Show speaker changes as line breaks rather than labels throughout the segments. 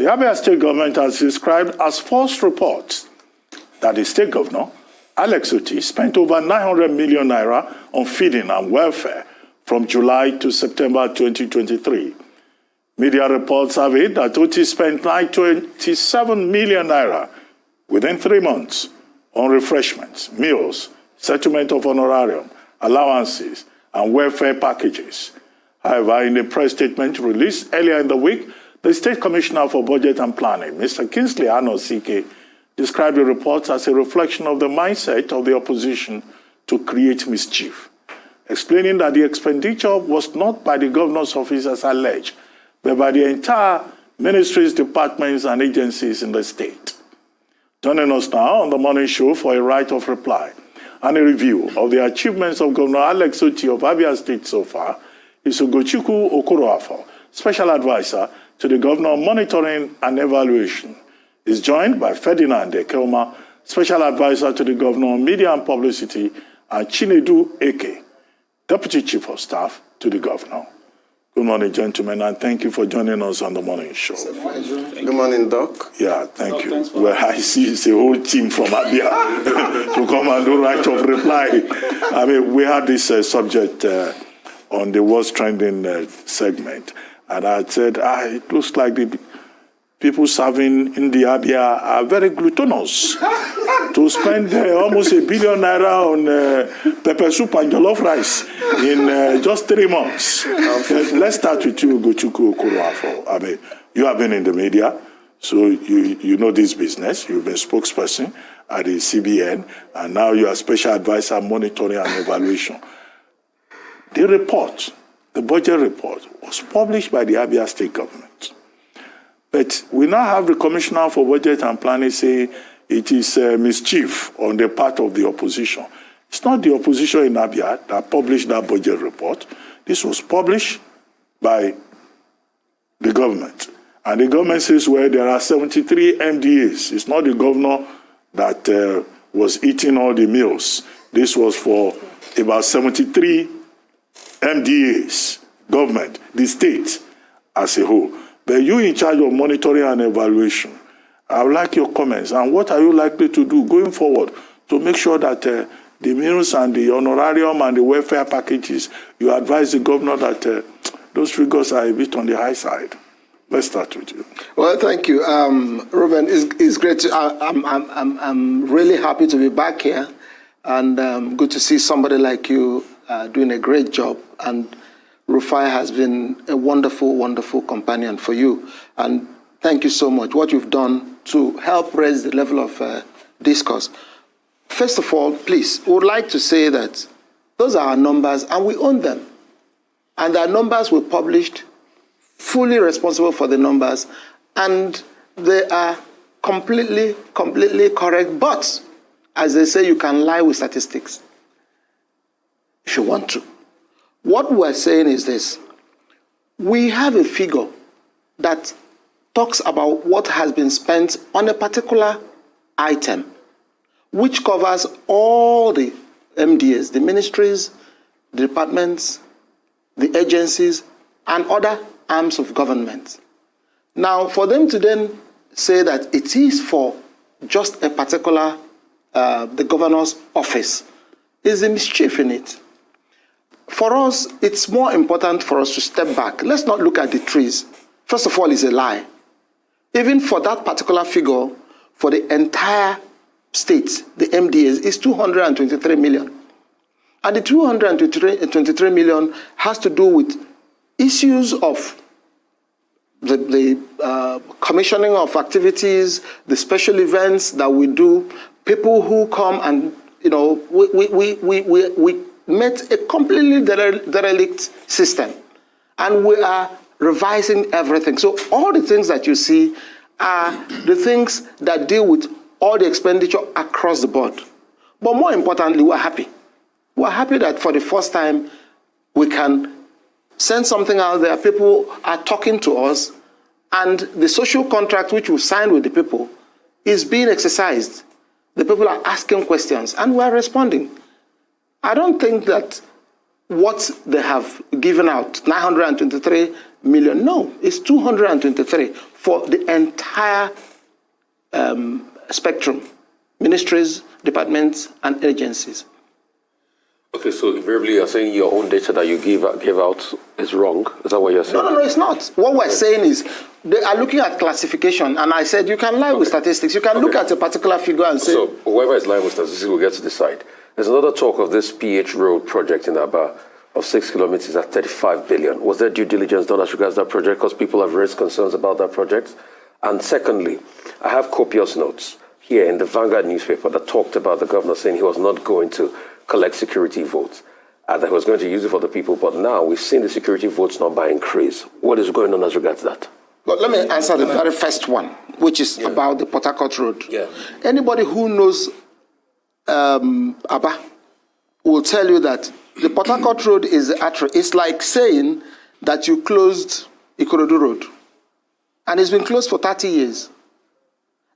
The Abia State government has described as false reports that the state governor, Alex Oti, spent over 900 million naira on feeding and welfare from July to September 2023. Media reports have it that Oti spent 927 million naira within 3 months on refreshments, meals, settlement of honorarium, allowances, and welfare packages. However, in a press statement released earlier in the week, the State Commissioner for Budget and Planning, Mr. Kingsley Anosike, described the reports as a reflection of the mindset of the opposition to create mischief, explaining that the expenditure was not by the governor's office as alleged, but by the entire ministries, departments, and agencies in the state. Joining us now on the morning show for a right of reply and a review of the achievements of Governor Alex Oti of Abia State so far is Ugochukwu Okoroafo, Special Advisor to the Governor on Monitoring and Evaluation. Is joined by Ferdinand Ekelma, Special Advisor to the Governor on Media and Publicity, and Chinedu Eke, Deputy Chief of Staff to the Governor. Good morning, gentlemen, and thank you for joining us on the morning show.
Good morning, Doc.
Yeah, thank you. Well, I see it's a whole team from Abia to come and do right of reply. I mean, we had this subject on the What's Trending segment, and I said, it looks like the people serving in the Abia are very gluttonous to spend almost $1 billion naira on pepper soup and jollof rice in just 3 months. Let's start with you, Ugochukwu Okoroafo. I mean, you have been in the media, so you know this business. You've been spokesperson at the CBN, and now you are Special Advisor Monitoring and Evaluation. The report, the budget report, was published by the Abia State government. But we now have the Commissioner for Budget and Planning say it is mischief on the part of the opposition. It's not the opposition in Abia that published that budget report. This was published by the government. And the government says, well, there are 73 MDAs. It's not the governor that was eating all the meals. This was for about 73 MDAs, government, the state as a whole. But you in charge of monitoring and evaluation. I would like your comments. And what are you likely to do going forward to make sure that the meals and the honorarium and the welfare packages, you advise the governor that those figures are a bit on the high side? Let's start with you.
Well, thank you. Ruben, it's great. I'm really happy to be back here. And good to see somebody like you doing a great job. And Rufai has been a wonderful, wonderful companion for you. And thank you so much. What you've done to help raise the level of discourse. First of all, please, we would like to say that those are our numbers and we own them. And our numbers were published, fully responsible for the numbers, and they are completely correct. But, as they say, you can lie with statistics if you want to. What we're saying is this. We have a figure that talks about what has been spent on a particular item, which covers all the MDAs, the ministries, the departments, the agencies, and other arms of government. Now, for them to then say that it is for just a particular, the governor's office, is a mischief in it. For us, it's more important for us to step back. Let's not look at the trees. First of all, it's a lie. Even for that particular figure, for the entire state, the MDAs, is 223 million. And the 223 million has to do with issues of the commissioning of activities, the special events that we do, people who come and, you know, we met a completely derelict system. And we are revising everything. So all the things that you see are the things that deal with all the expenditure across the board. But more importantly, we're happy. We're happy that for the first time, we can send something out there. People are talking to us, and the social contract which we signed with the people is being exercised. The people are asking questions, and we're responding. I don't think that what they have given out, 923 million. No, it's 223 for the entire spectrum, ministries, departments, and agencies.
Okay, so invariably you're saying your own data that you gave out is wrong. Is that what you're saying?
No, it's not. What we're saying is they are looking at classification, and I said you can lie with statistics. You can look at a particular figure and say...
So whoever is lying with statistics will get to decide. There's another talk of this PH road project in Abia of 6 kilometers at 35 billion. Was there due diligence done as regards that project? Because people have raised concerns about that project. And secondly, I have copious notes here in the Vanguard newspaper that talked about the governor saying he was not going to collect security votes, and that he was going to use it for the people. But now we've seen the security votes number increase. What is going on as regards that?
Well, let me answer the very first one, which is about the Port Harcourt Road.
Yeah.
Anybody who knows Abba will tell you that the Port Harcourt Road is the artery. It's like saying that you closed Ikorodu Road, and it's been closed for 30 years.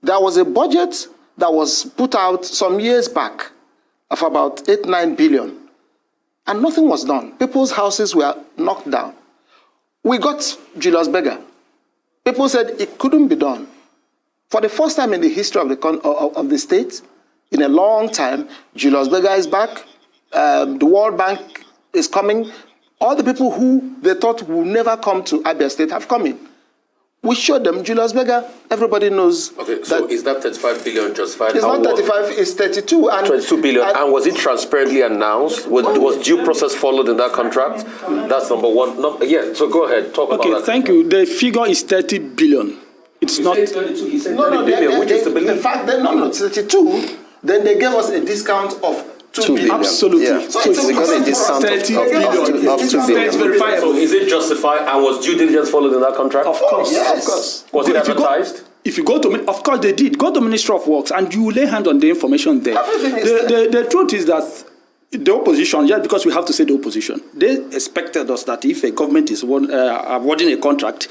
There was a budget that was put out some years back of about 8-9 billion, and nothing was done. People's houses were knocked down. We got Julius Berger. People said it couldn't be done. For the first time in the history of the state, in a long time, Julius Berger is back. The World Bank is coming. All the people who they thought would never come to Abia State have come in. We showed them Julius Berger. Everybody knows.
Okay, so is that 35 billion justified?
It's not 35, it's 32. And
22 billion. And was it transparently announced? Was due process followed in that contract? That's number one. Yeah, so go ahead. Talk about that.
Okay, thank you. The figure is 30 billion. It's not...
He said 30 billion, which is the belief.
In fact, no, 32. Then they gave us a discount of 2 billion.
Absolutely.
Yeah. So it's
a
discount
30 billion.
of 2 billion.
So is it justified and was due diligence followed in that contract?
Of course.
Yes. Of course.
Was it advertised?
If you go to, of course they did. Go to Ministry of Works and you lay hand on the information there. The truth is that the opposition, yeah, because we have to say the opposition, they expected us that if a government is awarding a contract,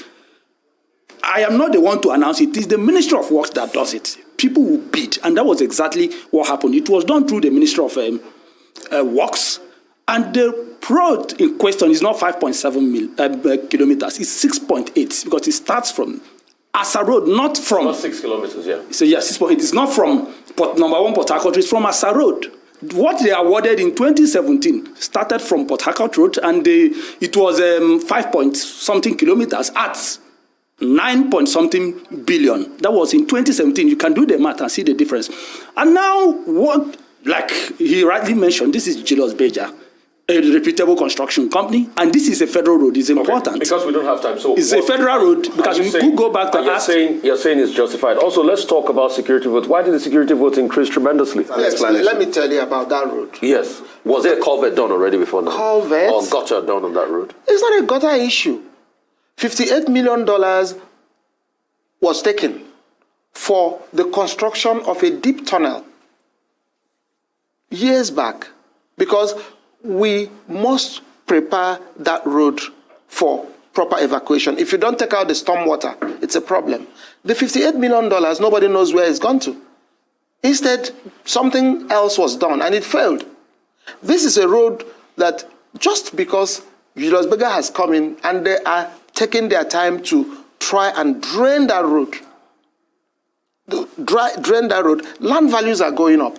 I am not the one to announce it. It is the Ministry of Works that does it. People will bid, and that was exactly what happened. It was done through the Ministry of Works, and the road in question is not 5.7 kilometers. It's 6.8 because it starts from Asa Road, not from...
Not 6 kilometers, yeah.
So yes, 6.8. It's not from number one Port Harcourt, it's from Asa Road. What they awarded in 2017 started from Port Harcourt Road, and it was 5-point-something kilometers at 9-point-something billion. That was in 2017. You can do the math and see the difference. And now, what, like he rightly mentioned, this is Julius Berger, a reputable construction company, and this is a federal road. It's important.
Okay, because we don't have time. So
it's a federal road, because we could go back to ask.
You're saying it's justified. Also, let's talk about security votes. Why did the security votes increase tremendously?
Yes, let me tell you about that road.
Yes. Was there a culvert done already before now?
Culvert?
Or gutter done on that road?
It's not a gutter issue. $58 million was taken for the construction of a deep tunnel years back, because we must prepare that road for proper evacuation. If you don't take out the storm water, it's a problem. The $58 million, nobody knows where it's gone to. Instead, something else was done, and it failed. This is a road that, just because Julius Berger has come in and they are taking their time to try and drain that road, land values are going up.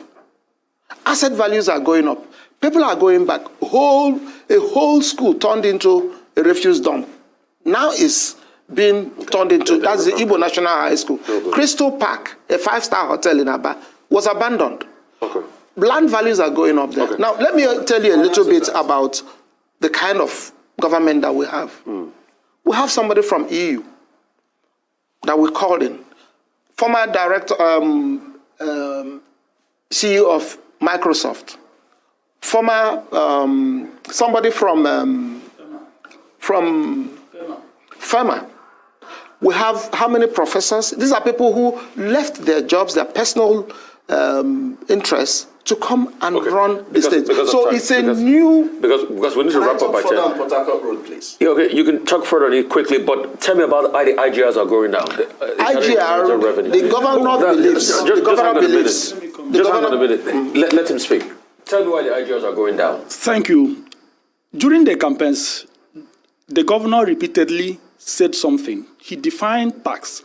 Asset values are going up. People are going back. A whole school turned into a refuse dump. Now it's being turned into, that's the Igbo National High School. Okay. Crystal Park, a 5-star hotel in Aba, was abandoned. Okay. Land values are going up there. Okay. Now, let me tell you a little bit about the kind of government that we have. We have somebody from EU that we called in. Former director, CEO of Microsoft. Former, somebody from FEMA. We have how many professors? These are people who left their jobs, their personal interests, to come and run the state. So it's a new...
Because we need to wrap up by 10.
On Port Harcourt Road, please.
Yeah, okay, you can talk further on it quickly, but tell me about how the IGRs are going down.
IGR, the governor believes...
Just hang on a minute. Let him speak. Tell me why the IGRs are going down.
Thank you. During the campaigns, the governor repeatedly said something. He defined tax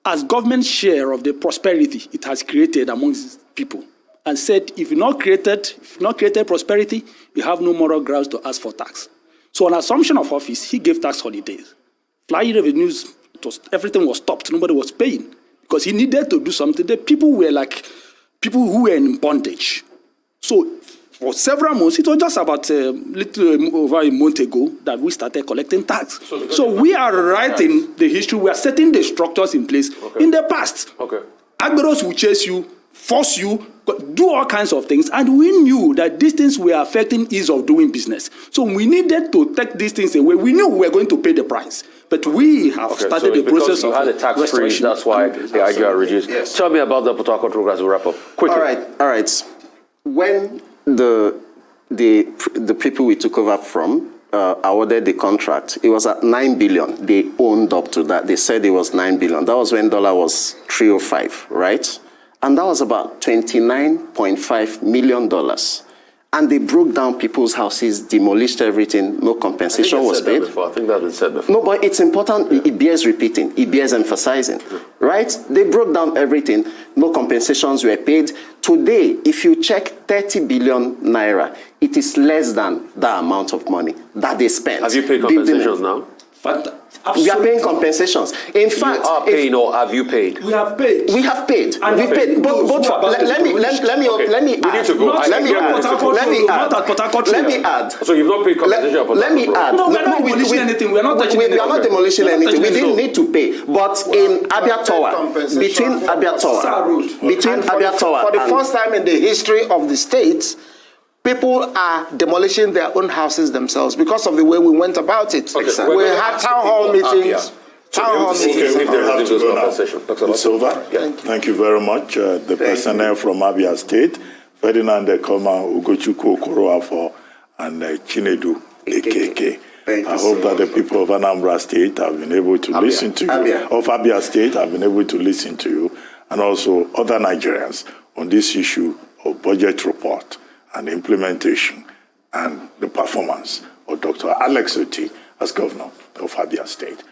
as government share of the prosperity it has created amongst people, and said if you not created prosperity, you have no moral grounds to ask for tax. So on assumption of office, he gave tax holidays. Flying revenues, everything was stopped. Nobody was paying because he needed to do something. The people were like people who were in bondage. So for several months, it was just about little over a month ago that we started collecting tax. So we are writing the history. We are setting the structures in place. In the past, Agberos will chase you, force you, do all kinds of things. And we knew that these things were affecting ease of doing business. So we needed to take these things away. We knew we were going to pay the price. But we have started the process of
had a tax freeze, that's why the IGR reduced. Yes. Tell me about the Port Harcourt road as we wrap up. Quickly.
All right. When the people we took over from awarded the contract, it was at 9 billion. They owned up to that. They said it was 9 billion. That was when dollar was 305, right? And that was about $29.5 million. And they broke down people's houses, demolished everything, no compensation was paid.
I think that's been said before.
No, but it's important, it bears repeating, it bears emphasizing, right? They broke down everything, no compensations were paid. Today, if you check 30 billion naira, it is less than that amount of money that they spent.
Have you paid compensations now?
We are paying compensations. In fact,
you are paying, or have you paid?
We have paid.
We have paid.
And
we paid. Let me add.
So you've not paid compensation?
Let me add.
No, we're not demolishing anything. We're not touching anything.
We are not demolishing anything. We didn't need to pay. But in Abia Tower, between Abia Tower,
for the first time in the history of the state, people are demolishing their own houses themselves because of the way we went about it.
Exactly.
We had town hall meetings.
It's over. Thank you very much. The personnel from Abia State, Ferdinand Ekoma, Ugochukwu Okoroafo, and Chinedu AKK. I hope that the people of Anambra State have been able to listen to you, of Abia State have been able to listen to you, and also other Nigerians on this issue of budget report and implementation and the performance of Dr. Alex Oti as governor of Abia State.